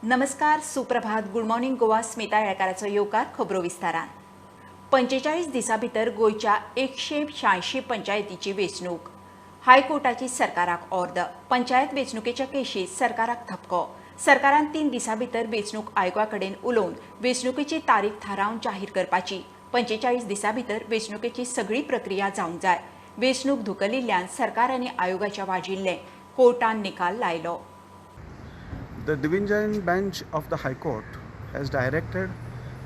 नमस्कार, सुप्रभात, good morning Goa. Smita येळकाराचो येवकार खबरो विस्तारान. 45 दिसां भितर गोंयच्या 186 पंचायतीची वेंचणूक. हायकोर्टाची सरकाराक ऑर्डर. पंचायत वेंचणुकेच्या केशीत सरकाराक ठपको. सरकारान 3 दिसां भितर वेंचणूक आयोगा कडेन उलोवन वेंचणुकेची तारीख थारावन जाहीर करपाची. 45 दिसां भितर वेंचणुकेची सगळी प्रक्रिया जावंक जाय. वेंचणूक धुकलिल्ल्यान सरकार आनी आयोगाच्या वाजिल्लें कोर्टान निकाल लायलो. The division bench of the High Court has directed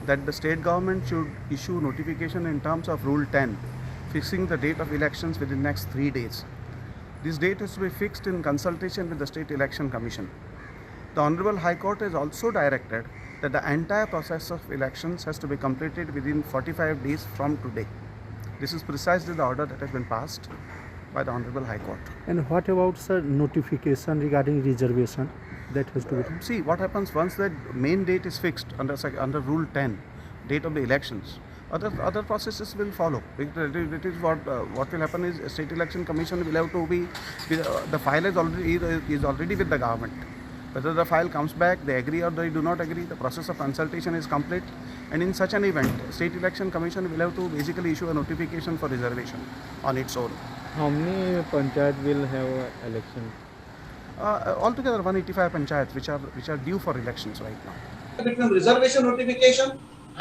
that the state government should issue notification in terms of Rule 10, fixing the date of elections within next 3 days. This date is to be fixed in consultation with the State Election Commission. The Honorable High Court has also directed that the entire process of elections has to be completed within 45 days from today. This is precisely the order that has been passed by the Honorable High Court. And what about, sir, notification regarding reservation that has to be done? See, what happens once the main date is fixed under Rule 10, date of the elections, other processes will follow. It is what will happen is State Election Commission will have to be, the file is already with the government. Whether the file comes back, they agree or they do not agree, the process of consultation is complete, and in such an event, State Election Commission will have to basically issue a notification for reservation on its own. How many panchayat will have election? Altogether 185 panchayats which are due for elections right now. Between reservation notification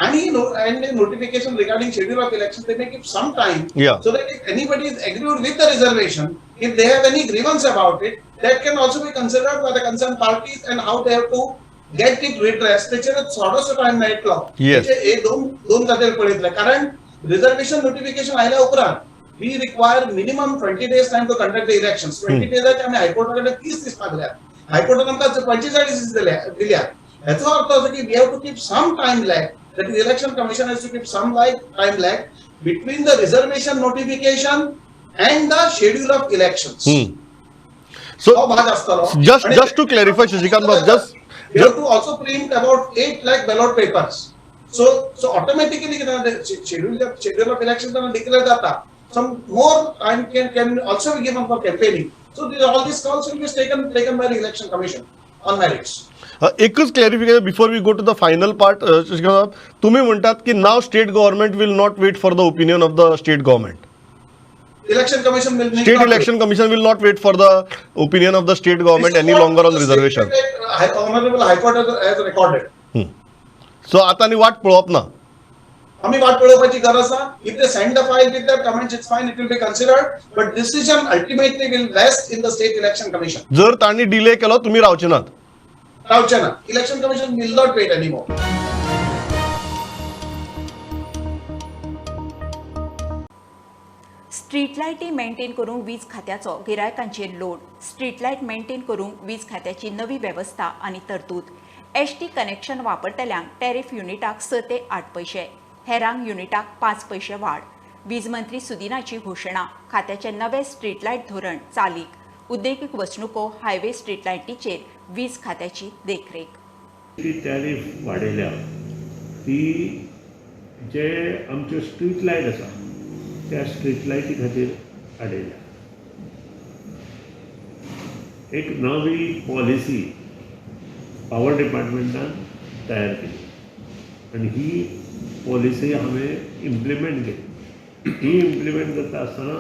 and the notification regarding schedule of elections, they may give some time. Yeah. So that if anybody is agreed with the reservation, if they have any grievance about it, that can also be considered by the concerned parties and how they have to get it redressed. त्याच्यात थोडंसं time मेळटलो. Yes. हे दोन खातीर पळयतले कारण reservation notification आयल्या उपरांत we require minimum 20 days time to conduct the elections. 20 days आम्ही हायकोर्टाकडे 30 दीस मागल्यात. हायकोर्टान आमकां 45 दीस दिल्या. याचो अर्थ असो की we have to keep some time lag. That is, election commission has to keep some time lag between the reservation notification and the schedule of elections. So भाग असतलो. just to clarify, Shashikant, we have to also print about 8 lakh ballot papers. So automatically schedule of elections declare data. Some more time can also be given for campaigning. So all these calls will be taken by the election commission on merits. एकच clarification before we go to the final part. Shashikant, तुम्ही म्हणतात की नाव state government will not wait for the opinion of the state government. Election commission will State election commission will not wait for the opinion of the state government any longer on reservation. Honorable High Court has recorded. So आता आणि वाट पळोवप ना. आम्ही वाट पळोवपाची गरज ना. If they send the file with their comments, it's fine. It will be considered. But decision ultimately will rest in the State Election Commission. जर तांणी डिले केलो तुम्ही रावचे नात. रावचे ना. Election Commission will not wait anymore. Street लायटी maintain करूंक वीज खात्याचो गिरायकांचेर लोड. स्ट्रीट लायट मेंटेन करूंक वीज खात्याची नवी वेवस्था आनी तरतूद. एसटी कनेक्शन वापरतल्यांक टॅरिफ युनिटाक 6 ते 8 पैसे, हेरांक युनिटाक 5 पैसे वाड. वीज मंत्री सुदिनाची घोशणा. खात्याचे नवे स्ट्रीट लायट धोरण चालीक. उद्देगीक वचणुको हायवे स्ट्रीट लायटीचेर वीज खात्याची देखरेख. ती टॅरिफ वाडयल्या ती जे आमच्यो स्ट्रीट लायट आसा त्या स्ट्रीट लायटी खातीर हाडयल्या. एक नवी पॉलिसी पावर डिपार्टमेंटान तयार केली आनी ही पॉलिसी हांवें इम्प्लिमेंट केली. ही इम्प्लिमेंट करता आसतना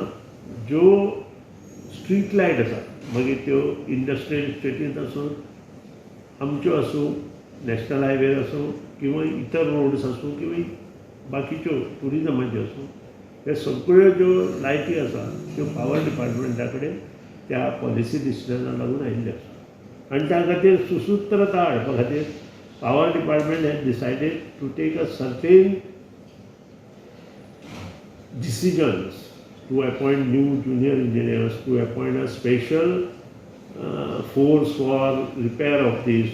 ज्यो स्ट्रीट लायट आसा मागीर त्यो इंडस्ट्रियल इस्टेटींत आसूं, आमच्यो आसूं, नॅशनल हायवेर आसूं किंवा इतर रोड्स आसूं किंवा बाकीच्यो टुरिजमाच्यो आसूं, ह्या सगळ्यो ज्यो लायटी आसा त्यो पावर डिपार्टमेंटा कडेन त्या पॉलिसी डिसिजनाक लागून आयिल्ल्यो आसा. आनी त्या खातीर सुसूत्रता हाडपा खातीर power department has decided to take a certain decisions to appoint new junior engineers, to appoint a special force for repair of this,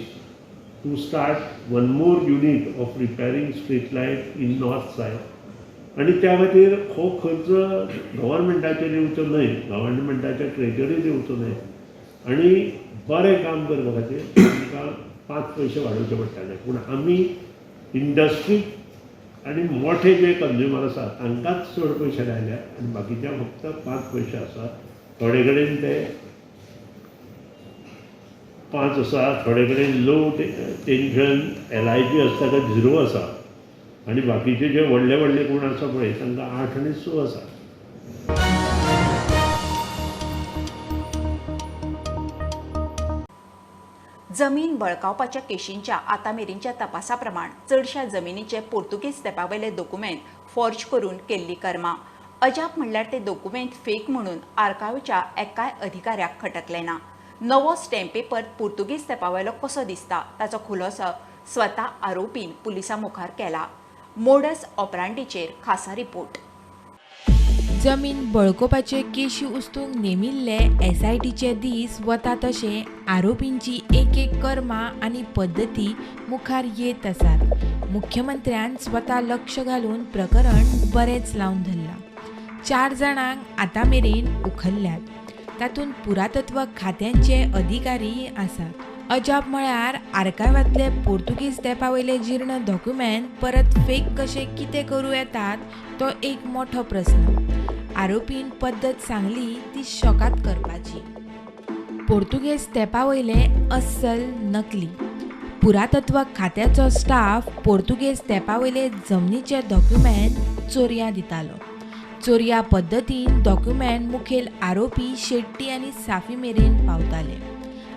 to start one more unit of repairing street light in north side. आणि त्या खातीर हो खर्च गव्हर्मेंटाचेर येवचो न्हय, गव्हर्मेंटाच्या ट्रेजरीत येवचो न्हय आनी बरें काम करपा खातीर आमकां 5 पैसे वाडोवचे पडटाले. पूण आमी इंडस्ट्री आणि मोठे जे कंज्युमर आसा तांकांच चड पयशे लायल्या आनी बाकीच्या फक्त 5 पैसे आसा. थोडे कडेन ते 5 आसा, थोडे कडेन लो टेन्शन LIP आसा ताका 0 आसा आनी बाकीचे जे व्हडले व्हडले कोण आसा पळय तांकां 8 आनी 6 आसा. जमीन बळकावपाच्या केशींच्या आतामेरेनच्या तपासा प्रमाण चडशा जमिनीचे पोर्तुगीज तेंपावयले डॉक्युमेंट फॉर्ज करून केल्ली कर्मां. अजाप म्हणल्यार ते डॉक्युमेंट फेक म्हणून आर्कायव्हच्या एकाय अधिकाऱ्याक खटकले ना. नवो स्टॅम्प पेपर पोर्तुगीज तेंपावयलो कसो दिसता ताचो खुलासो स्वता आरोपीन पुलिसां मुखार केला. मोडस ऑपरांडीचेर खासा रिपोर्ट. जमीन बळकोवपाचे केशी उस्तूंक नेमिल्ले SITचे दीस वता तशे आरोपींची एक कर्मां आनी पद्दती मुखार येत आसात. मुख्यमंत्र्यान स्वता लक्ष घालून प्रकरण बरेंच लावन धरलां. 4 जाणांक आतामेरेन उखल्ल्यात. तातूंत पुरातत्व खात्यांचे अधिकारी आसात. अजाप म्हळ्यार आर्कायव्हांतले पोर्तुगीज तेंपावयले जीर्ण डॉक्युमेंट परत फेक कशे कितें करूं येतात तो एक मोठो प्रस्न. आरोपीन पद्दत सांगली ती शॉकात करपाची. पोर्तुगेज तेंपावयले अस्सल नकली. पुरातत्व खात्याचो स्टाफ पोर्तुगेज तेंपावयले जमनीचे डॉक्युमेंट चोरयां दितालो. चोरया पद्दतीन डॉक्युमेंट मुखेल आरोपी शेट्टी आनी साफी मेरेन पावताले.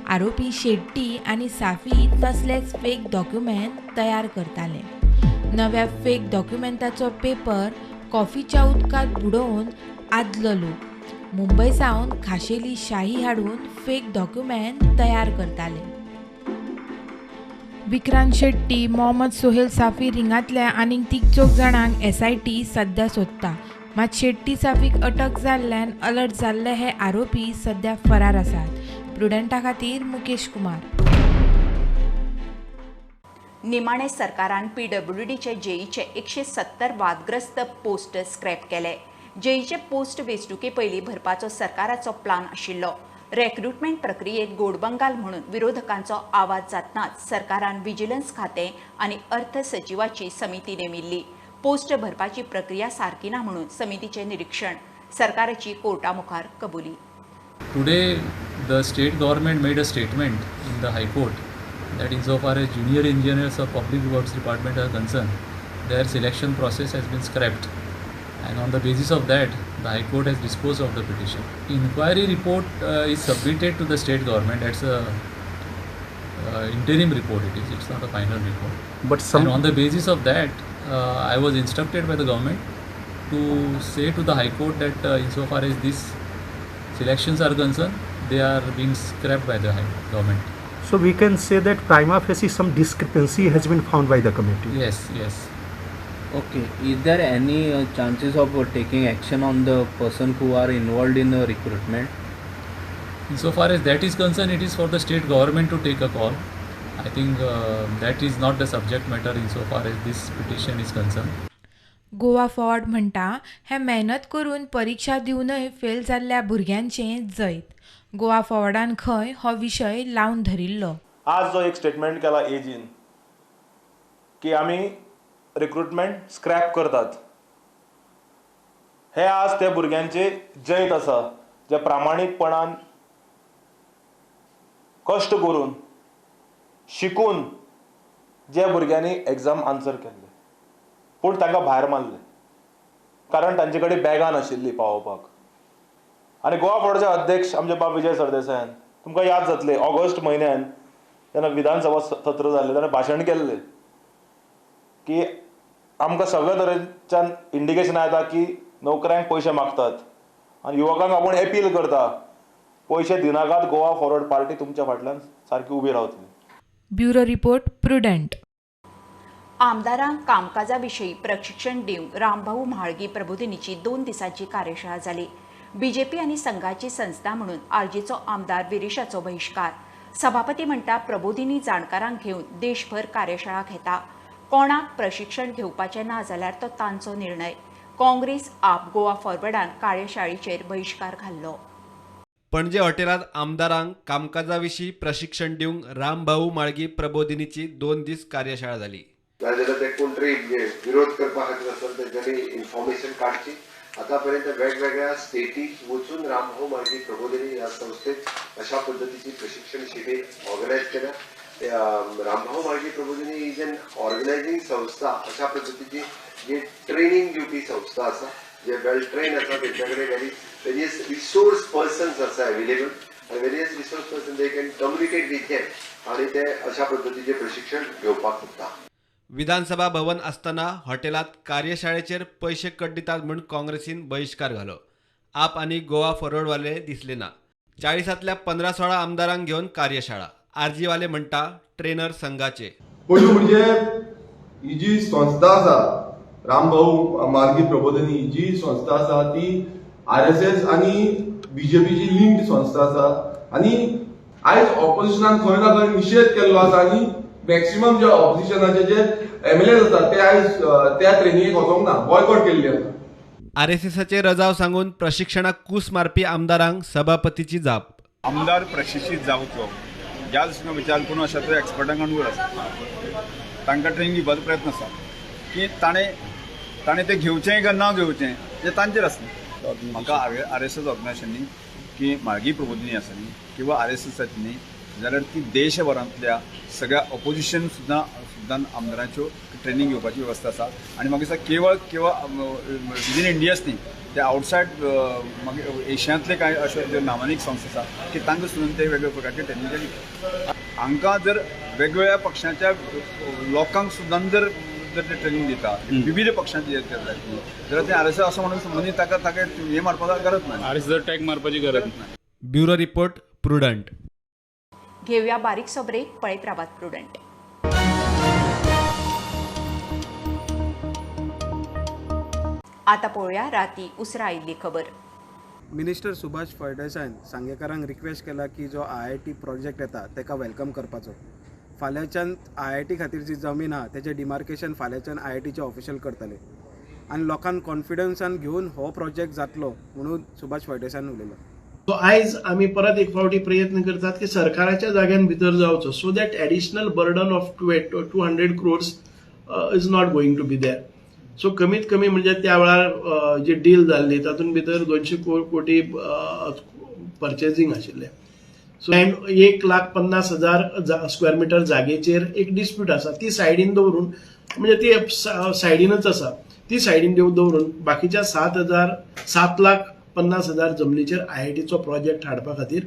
आरोपी शेट्टी आनी साफी तसलेच फेक डॉक्युमेंट तयार करताले. नव्या फेक डॉक्युमेंटाचो पेपर कॉफीच्या उदकांत बुडोवन आदलो लोक मुंबय सावन खाशेली शाही हाडून फेक डॉक्युमेंट तयार करताले. विक्रांत शेट्टी, मोहम्मद सोहेल साफी रिंगांतल्या आनीक 3 जाणांक SIT सध्या सोदता. मात शेट्टी साफीक अटक जाल्ल्यान अलर्ट जाल्ले हे आरोपी सध्या फरार आसात. प्रुडंटा खातीर मुकेश कुमार. निमाणे सरकारान PWDचे JEEचे 170 वादग्रस्त पोस्ट स्क्रॅप केले. JEEचे पोस्ट वेंचणुके पयलीं भरपाचो सरकाराचो प्लान आशिल्लो. रिक्रुटमेंट प्रक्रियेत गोडबंगाल म्हणून विरोधकांचो आवाज जातनाच सरकारान विजिलन्स खातें आनी अर्थ सचिवाची समिती नेमिल्ली. पोस्ट भरपाची प्रक्रिया सारकी ना म्हणून समितीचे निरीक्षण. सरकाराची कोर्टा मुखार कबुली. Today, the state government made a statement in the High Court that insofar as junior engineers of Public Works Department are concerned, their selection process has been scrapped. And on the basis of that, the High Court has disposed of the petition. Inquiry report is submitted to the state government. It's a interim report. It's not a final report. But some And on the basis of that, I was instructed by the government to say to the High Court that insofar as these selections are concerned, they are being scrapped by the government. so we can say that prima facie some discrepancy has been found by the committee. Yes. Okay, is there any chances of taking action on the person who are involved in the recruitment? Insofar as that is concerned, it is for the state government to take a call. I think that is not the subject matter insofar as this petition is concerned. Goa Forward म्हणटा हे मेहनत करून परीक्षा दिवनय fail जाल्ल्या भुरग्यांचें जैत. गोवा फॉर्डान खंय हो विशय लावन धरिल्लो. आज जो एक स्टेटमेंट केला एजीन की आमी रिक्रुटमेंट स्क्रॅप करतात, हे आज त्या भुरग्यांचे जैत आसा जे प्रामाणीकपणान कश्ट करून शिकून जे भुरग्यांनी एग्जाम आन्सर केल्ले पूण तांकां भायर मारले कारण तांचे कडेन बॅगां नाशिल्लीं पावोवपाक. आनी गोवा फॉर्डाचे अध्यक्ष आमचे बाब विजय सरदेसायान, तुमकां याद जातलें ऑगस्ट म्हयन्यान जेन्ना विधानसभा सत्र जाल्लें तेन्ना भाशण केल्लें की आमकां सगळे तरेच्यान इंडिकेशनां येता की नोकऱ्यांक पयशे मागतात आनी युवकांक आपूण अपील करता पयशे दिनाकात गोवा फॉरवर्ड पार्टी तुमच्या फाटल्यान सारकी उबी रावतली. Bureau report prudent. आमदारांक कामकाजा विशीं प्रशिक्षण दिवंक रामभाऊ म्हाळगी प्रबोधिनीची 2 दिसांची कार्यशाळा जाली. BJP आनी संघाची संस्था म्हणून आर्जीचो आमदार विरेशाचो बहिष्कार. सभापती म्हणटा प्रबोधिनी जाणकारांक घेवन देशभर कार्यशाळा घेता. कोणाक प्रशिक्षण घेवपाचें ना जाल्यार तो तांचो निर्णय. काँग्रेस आप गोवा फॉरवर्डान कार्यशाळेचेर बहिष्कार घाल्लो. पणजे हॉटेलात आमदारांक कामकाजाविशीं प्रशिक्षण दिवंक रामभाऊ म्हाळगी प्रबोधिनीची 2 दीस कार्यशाळा जाली. नाजाल्यार ते कोण तरी विरोध करपा खातीर आसत तेंच्यांनी इन्फॉर्मेशन काडची आतापर्यंत वेगवेगळ्या स्टेटीत वचून रामभाऊ म्हाळगी प्रबोधिनी ह्या संस्थेत अशा पद्धतीची प्रशिक्षण शिबीर ऑर्गनायज केल्या. रामभाऊ म्हाळगी प्रबोधिनी इज एन ऑर्गनायझिंग संस्था, अशा पद्धतीची जी ट्रेनिंग दिवपी संस्था आसा, जे वेल ट्रेन आसा, त्यांच्याकडे वेरियस रिसोर्स पर्सन्स आसा अवेलेबल, आणि various resource person they can communicate with them आणि ते अशा पद्धतीचे प्रशिक्षण घेवपाक शकता. विधानसभा भवन असताना हॉटेलात कार्यशाळेचेर पैसे कट दितात म्हणून काँग्रेसीन बहिष्कार घालो. आप आणि गोवा फॉरवर्डवाले दिसले ना. 40तल्या 15-16 आमदारांक घेऊन कार्यशाळा. आरजीवाले म्हणटा ट्रेनर संघाचे. पयलू म्हणजे ही जी संस्था आसा रामभाऊ म्हाळगी प्रबोधिनी, ही जी संस्था आसा ती RSS आणि बीजेपीची लिंक्ड संस्था आसा, आणि आयज ऑपोजिशनान खंय ना खंय निषेध केल्लो आसा, आणि मॅक्सिमम जे ऑपोजिशनाचे जे MLA आसात ते आयज त्या ट्रेनिंगेक वचोंक ना, बॉयकॉट केल्ली आसा. RSSचे रजाव सांगून प्रशिक्षणाक कूस मारपी आमदारांक सभापतीची जाप. आमदार प्रशिक्षीत जावचो ह्या दृश्टीन विचार करून अशा तो एक्सपर्टांक अनुकूल आसा, तांकां ट्रेनिंग दिवपाचो प्रयत्न आसा की ताणें ते घेवचें काय ना घेवचें हें तांचेर आसलें. म्हाका RSS ऑर्गनायझेशनांनी की म्हाळगी प्रबोधिनी आसा न्ही किंवा RSS न्ही, जाल्यार ती देशभरांतल्या सगळ्या ऑपोजिशन सुद्दां आमदारांच्यो ट्रेनिंग घेवपाची वेवस्था आसा. आनी म्हाका दिसता केवळ विदीन इंडियाच न्ही, ते आउटसायड एशियांतले कांय अशे जे नामानीक संस्था आसा की तांकां सुद्दां ते वेगवेगळ्या प्रकारचे ट्रेनिंग दिली. हांकां जर वेगवेगळ्या पक्षाच्या लोकांक सुद्दां जर ते ट्रेनिंग दिता, विविध पक्षांची जाल्यार ते RSS असं म्हणून संबंदीत ताका हे मारपाक गरज ना, RSS टॅग मारपाची गरज ना. Bureau report prudent. घेऊया बारीकसो ब्रेक, पळयत रावात प्रुडंट. आता पळोवया राती उसरा आयिल्ली खबर. मिनिस्टर सुभाष फळदेसायन सांगेकारांक रिक्वेस्ट केला की जो IIT प्रोजेक्ट येता ताका वेलकम करपाचो. फाल्यांच्यान IIT खातीर जी जमीन आहा तेचें डिमार्केशन फाल्यांच्यान IITचे ऑफिशियल करतले, आनी लोकांक कॉन्फिडन्सान घेवन हो प्रोजेक्ट जातलो म्हणून सुभाष फळदेसायन उलयलो. सो आयज आमी परत एक फावटी प्रयत्न करतात की सरकाराच्या जाग्यान भितर जावचो, so that additional burden of 200 crores is not going to be there. So कमीत कमी म्हणजे त्या वेळार जी डील जाल्ली तातूंत भितर 200 कोटी परचेसिंग आशिल्लें. सो 1,50,000 स्क्वेअर मिटर जागेचेर एक डिस्प्यूट आसा, ती सायडीन दवरून, म्हणजे ती सायडीनच आसा, ती सायडीन दवरून बाकीच्या 7,50,000 जमनीचेर IITचो प्रोजेक्ट हाडपा खातीर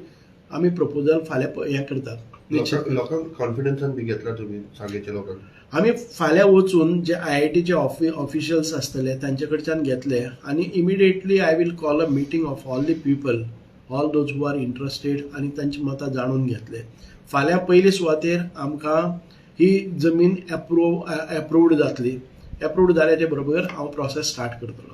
आमी प्रपोजल फाल्यां हें करतात. लोकांक कॉन्फिडन्सान बी घेतला तुमी सांगेच्या लोकांक? आमी फाल्यां वचून जे IITचे ऑफिशियल्स आसतले तांचे कडच्यान घेतले, आनी immediately I will call a meeting of all the people, all those who are interested, आनी तांची मतां जाणून घेतले. फाल्यां पयले सुवातेर आमकां ही जमीन एप्रूव्ड जातली. एप्रूव्ड जाल्याचे बरोबर हांव प्रोसेस स्टार्ट करतलो.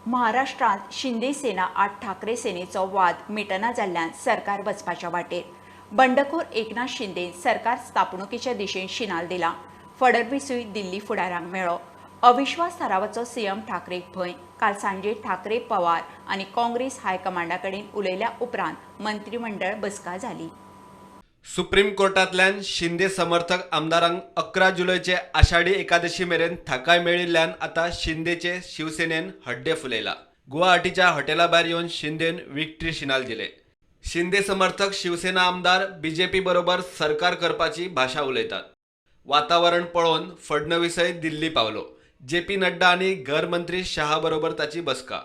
महाराष्ट्रात शिंदे सेना आड ठाकरे सेनेचो वाद मिटना जाल्ल्यान सरकार वचपाच्या वाटेर. बंडखोर एकनाथ शिंदे सरकार स्थापणुकीच्या दिशेन शिनाल दिला. फडणवीसूय दिल्ली फुडाऱ्यांक मेळ्ळो. अविश्वास थारावाचो CM ठाकरेक भंय. काल सांजे ठाकरे, पवार आनी काँग्रेस हायकमांडा कडेन उलयल्या उपरांत मंत्रिमंडळ बसका जाली. सुप्रीम कोर्टांतल्यान शिंदे समर्थक आमदारांक 11 जुलयचे आषाढी एकादशी मेरेन थाकाय मेळिल्ल्यान आतां शिंदेचे शिवसेनेन हड्डे फुलयला. गुवाहाटीच्या हॉटेला भायर येवन शिंदेन विक्ट्री शिनाल दिले. शिंदे समर्थक शिवसेना आमदार BJP बरोबर सरकार करपाची भाशा उलयतात. वातावरण पळोवन फडणवीसय दिल्ली पावलो. JP नड्डा आनी गृहमंत्री शहा बरोबर ताची बसका.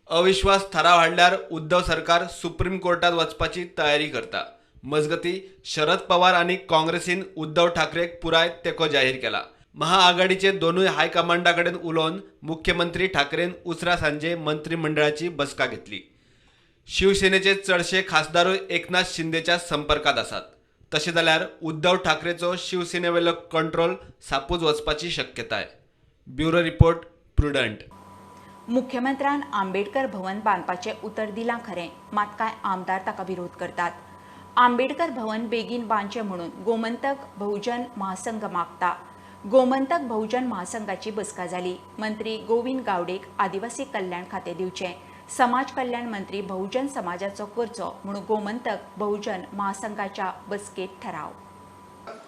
अविश्वास थाराव हाडल्यार उद्धव सरकार सुप्रीम कोर्टात वचपाची तयारी करता. मजगती शरद पवार आणि काँग्रेसीन उद्धव ठाकरेक पुराय तेको जाहीर केला. महाआघाडीचे दोनूय हायकमांडाकडेन उलोवन मुख्यमंत्री ठाकरेन उसरा सांजे मंत्रिमंडळाची बसका घेतली. शिवसेनेचे चडशे खासदारूय एकनाथ शिंदेच्या संपर्कात आसात. तशें जाल्यार उद्धव ठाकरेचो शिवसेनेवेलो कंट्रोल सापूच वचपाची शक्यताय. Bureau report prudent. मुख्यमंत्र्यान आंबेडकर भवन बांदपाचें उतर दिलां खरें, मात कांय आमदार ताका विरोध करतात. आंबेडकर भवन बेगीन बांदचें म्हणून गोमंतक बहुजन महासंघ मागता. गोमंतक बहुजन महासंघाची बसका जाली. मंत्री गोविंद गावडेक आदिवासी कल्याण खातें दिवचें. समाज कल्याण मंत्री बहुजन समाजाचो करचो म्हणून गोमंतक बहुजन महासंघाच्या बसकेत ठराव.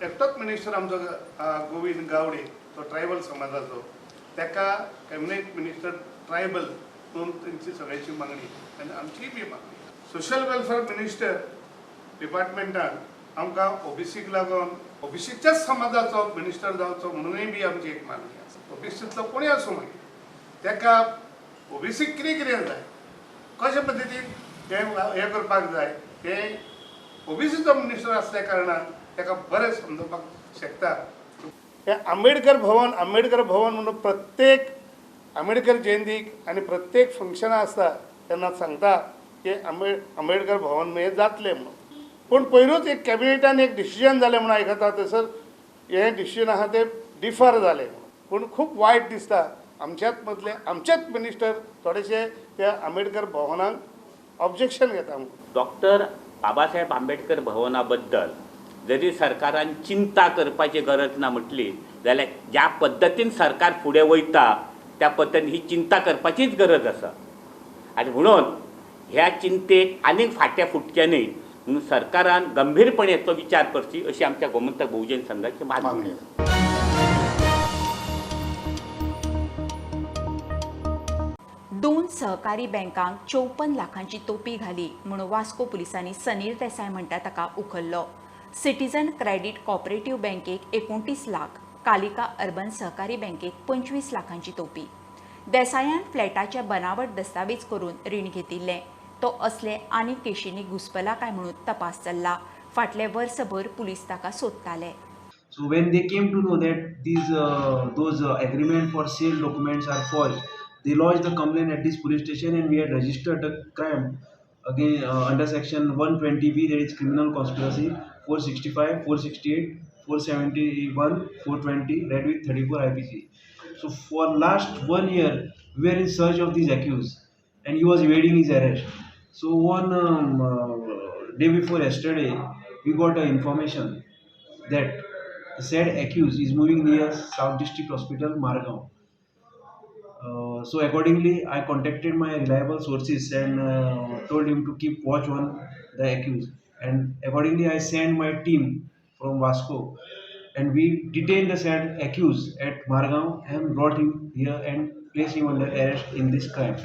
एकटोच मिनिस्टर आमचो गोविंद गावडे तो ट्रायबल समाजाचो ताका कॅबिनेट मिनिस्टर ट्रायबल म्हणून तांची सगळ्यांची मागणी आनी आमचीय बी मागणी. सोशल वेलफेअर मिनिस्टर डिपार्टमेंटान आमकां ओबीसीक लागून ओबीसीच्याच समाजाचो मिनिस्टर जावचो म्हणूनय बी आमची एक मागणी आसा. ओबीसीतलो कोणी आसूं मागीर ताका ओबीसीक कितें जाय कशे पद्दतीन हें करपाक जाय हें ओबीसीचो मिनिस्टर आसल्या कारणान ताका बरें समजोवपाक शकता. हे आंबेडकर भवन म्हणून प्रत्येक आंबेडकर जयंतीक आनी प्रत्येक फंक्शनां आसता तेन्ना सांगता की आंबेडकर भवन हें जातलें म्हणून. पूण पयरूच एक कॅबिनेटान एक डिसिजन जालें म्हणून आयकता थंयसर हें डिसिजन आहा तें डिफर जालें म्हणून. पूण खूब वायट दिसता आमचेच मिनिस्टर थोडेशे त्या आंबेडकर भवनाक ऑब्जेक्शन घेता म्हणून. डॉक्टर बाबासाहेब आंबेडकर भवना बद्दल जरी सरकारान चिंता करपाची गरज ना म्हटली जाल्यार ज्या पद्दतीन सरकार फुडें वयता त्या पद्दतीन ही चिंता करपाचीच गरज आसा. आनी म्हणून ह्या चिंतेक आनीक फाटें फुटचें न्ही म्हणून सरकारान गंभीरपणे तो विचार करची अशी आमच्या गोमंतक बहुजन संघाची मागणी आसा. दोन सहकारी बँकांक 54 लाखांची तोपी घाली म्हणून वास्को पुलिसांनी सनील देसाय म्हणटा ताका उखल्लो. सिटीजन क्रेडिट कॉपरेटिव्ह बँकेक 29 लाख, कालिका अर्बन सहकारी बँकेक 25 लाखांची तोपी. देसायान फ्लॅटाचे बनावट दस्तावेज करून रीण घेतिल्ले. तो असले आनी केशींनी घुसपला काय म्हणून तपास चल्ला. फाटले वर्सभर पुलीस ताका सोदताले. So when they came to know that those agreement for sale documents are false, they lodged the complaint at this police station and we had registered a crime again under section 120B, that is criminal conspiracy, 465, 468, 471, 420, read with 34 IPC. So for last 1 year we were in search of these accused and he was evading his arrest. So one day before yesterday we got information that the said accused is moving near South District Hospital, Margao. So accordingly, I contacted my reliable sources and told him to keep watch on the accused. And accordingly, I sent my team from Vasco, and we detained the said accused at Margao and brought him here and placed him under arrest in this crime.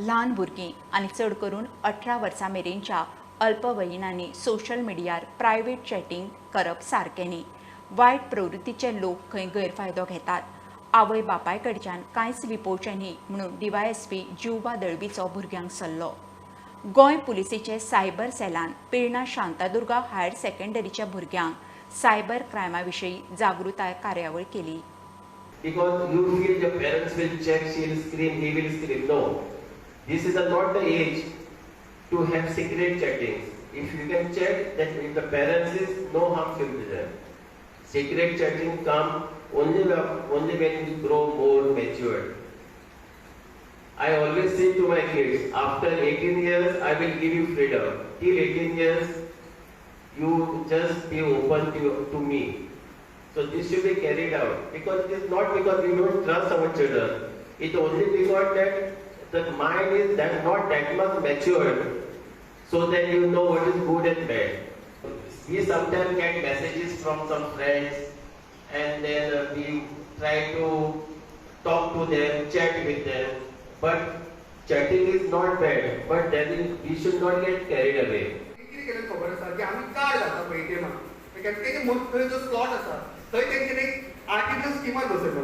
ल्हान भुरगीं आनी चड करून 18 वर्सां मेरेनच्या अल्पवयीनांनी social मिडियार private chatting करप सारकें न्ही. वायट प्रवृत्तीचे लोक खंय गैरफायदो घेतात. आवय बापाय कडच्यान कांयच लिपोवचें न्ही म्हणून DYSP जिवबा दळबीचो भुरग्यांक सल्लो. गोंय पुलिसेचे सायबर सेलान पिर्णा शांतादुर्गा हायर सेकंडरीच्या भुरग्यांक सायबर क्रायमा विशीं जागृताय कार्यावळ केली. Because you feel your parents will check, she will scream, he will scream. No, this is not the age to have secret chatting. If you can chat, then if the parents is no harm will be there. Secret chatting come only when you grow more matured. I always say to my kids, after 18 years, I will give you freedom. Till 18 years, you just be open to me. So this should be carried out, because it is not because we don't trust our children. It only because that the mind is not that much matured, so that you know what is good and bad. We sometimes get messages from some friends, and then we try to talk to them, chat with them. But chatting is not bad, but then we should not get carried away. जो slot आसा थंय तेंच्यानी artificial skimmer बसयलो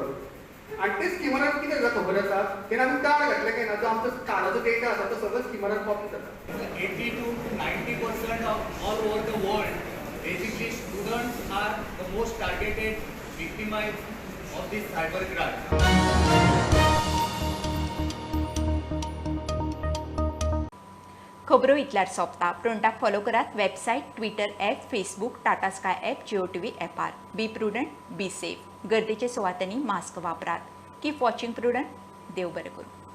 आनी ते स्किमरान कितें जाता खबर आसा तेन्ना आमी कार्ड घातले काय ना जो आमचो कार्डाचो डेटा आसा तो सगळो स्किमरान कॉपी जाता. 80 to 90% of all over the world, basically students are the most targeted victimized of this cyber crime. खबरो इतल्यार सोंपता. प्रोंटाक फॉलो करात website, Twitter app, Facebook, Tata Sky app, Jio TV ॲपार. Be prudent, be safe. गर्देचे सुवातांनी मास्क वापरात. Keep watching prudent. देव बरें करूं.